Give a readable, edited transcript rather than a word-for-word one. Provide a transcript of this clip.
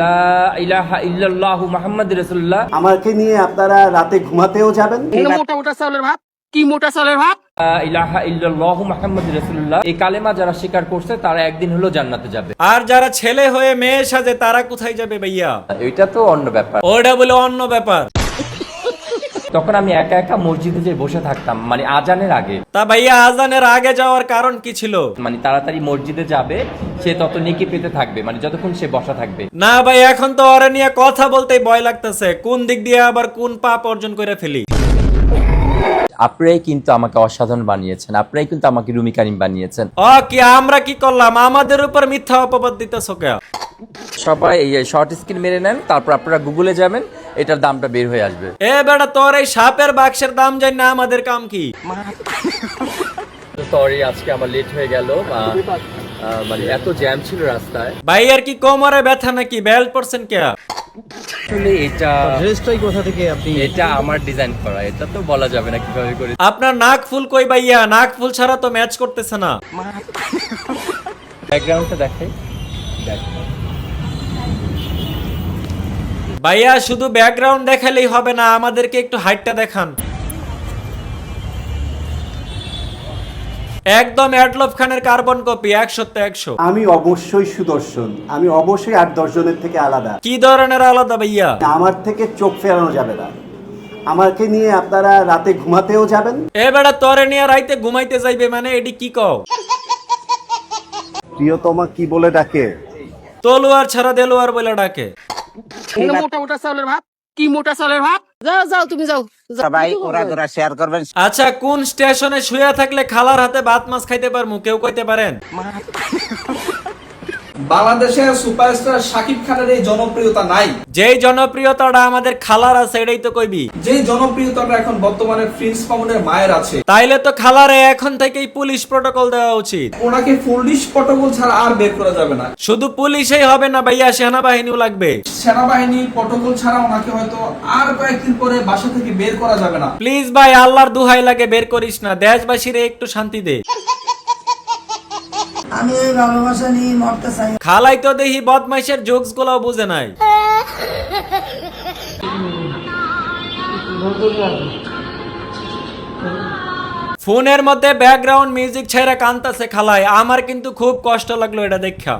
লা ইলাহা ইল্লাল্লাহু মুহাম্মাদুর রাসূলুল্লাহ। আমাকে নিয়ে আপনারা রাতে ঘুমাতেও যাবেন? মোটা মোটা চাউলের ভাত, কি মোটা চাউলের ভাত। লা ইলাহা ইল্লাল্লাহু মুহাম্মাদুর রাসূলুল্লাহ, এই কালেমা যারা স্বীকার করছে তারা একদিন হলো জান্নাতে যাবে। আর যারা ছেলে হয়ে মেয়ে সাজে তারা কোথায় যাবে ভাইয়া? এটা তো অন্য ব্যাপার। ওটা বলে অন্য ব্যাপার। তখন আমি একা একা মসজিদে যে বসে থাকতাম, মানে আজানের আগে। তা ভাইয়া আজানের আগে যাওয়ার কারণ কি ছিল? মানে তাড়াতাড়ি মসজিদে যাবে, সে তত নেকি পেতে থাকবে, মানে যতক্ষণ সে বসা থাকবে। না ভাই, এখন তো ওরা নিয়ে কথা বলতেই ভয় লাগতেছে, কোন দিক দিয়ে আবার কোন পাপ অর্জন করে ফেলি। আপনারাই কিন্তু আমাকে অসাধারণ বানিয়েছেন, আপনারাই কিন্তু আমাকে রুমি কারিম বানিয়েছেন। ও কি আমরা কি করলাম? আমাদের উপর মিথ্যা অপবাদ দিতেছ কে? সবাই এই শর্ট স্ক্রিন মেরে নেন, তারপর আপনারা গুগলে যাবেন, এটার দামটা বের হয়ে আসবে। এ বেটা, তোর এই সাপের বাক্সের দাম জানি না, আমাদের কাম কি? সরি, আজকে আমার লেট হয়ে গেল, মানে এত জ্যাম ছিল রাস্তায়। ভাই আর কি কোমরে ব্যথা নাকি? বেল্ট পরছেন কে? আসলে এটা আমার ডিজাইন করা, এটা তো বলা যাবে না কিভাবে করে। আপনার নাক ফুল কই ভাইয়া? নাক ফুল ছাড়া তো ম্যাচ করতেছে না। ব্যাকগ্রাউন্ডটা দেখাই, দেখ। ভাইয়া শুধু ব্যাকগ্রাউন্ড দেখালেই হবে না, আমাদেরকে একটু হাইটটা দেখান। একদম অ্যাডলফ খানের কার্বন কপি, 100তে 100। আমি অবশ্যই সুদর্শন, আমি অবশ্যই 8-10 জনের থেকে আলাদা। কি ধরনের আলাদা ভাইয়া? আমার থেকে চোখ ফেরানো যাবে না। আমাকে নিয়ে আপনারা রাতে ঘুমাতেও যাবেন? এ বেটা, তোরে নিয়ে রাইতে ঘুমাইতে যাইবে মানে এডি কি কও? প্রিয়তমা কি বলে ডাকে? তলোয়ার ছাড়া দেলোয়ার বলে ডাকে। মোটা মোটা চাউলের ভাত, কি মোটা চাউলের ভাত। যাও যাও, তুমি যাও। সবাই ওরা শেয়ার করবেন। আচ্ছা, কোন স্টেশনে শুয়ে থাকলে খালার হাতে ভাত মাছ খাইতে পারমু? কেউ কইতে পারেন? বাংলাদেশের সুপারস্টার শাকিব খানের এই জনপ্রিয়তা নাই। যেই জনপ্রিয়তাটা আমাদের খালার আছে এটাই তো কইবি। যেই জনপ্রিয়তাটা এখন বর্তমানে প্রিন্স মামুনের মায়ের আছে, তাইলে তো খালারে এখন থেকেই পুলিশ প্রটোকল দেওয়া উচিত। ওনাকে পুলিশ প্রটোকল ছাড়া আর বের করা যাবে না। শুধু পুলিশই হবে না ভাইয়া, সেনাবাহিনীও লাগবে। সেনাবাহিনী প্রটোকল ছাড়া ওনাকে হয়তো আর কয়েকদিন পরে বাসা থেকে বের করা যাবে না। প্লিজ ভাই, আল্লাহর দুহাই লাগে বের করিস না, দেশবাসীরে একটু শান্তি দে। আমি এই ভালোবাসা নিয়ে মরতে চাই। খালাই তো দেখি বদমাইশের জোকস গুলাও বুঝে নাই। ফোনের মধ্যে ব্যাকগ্রাউন্ড মিউজিক ছেড়ে কানতাছে খালাই, আমার কিন্তু খুব কষ্ট লাগলো এটা দেখা।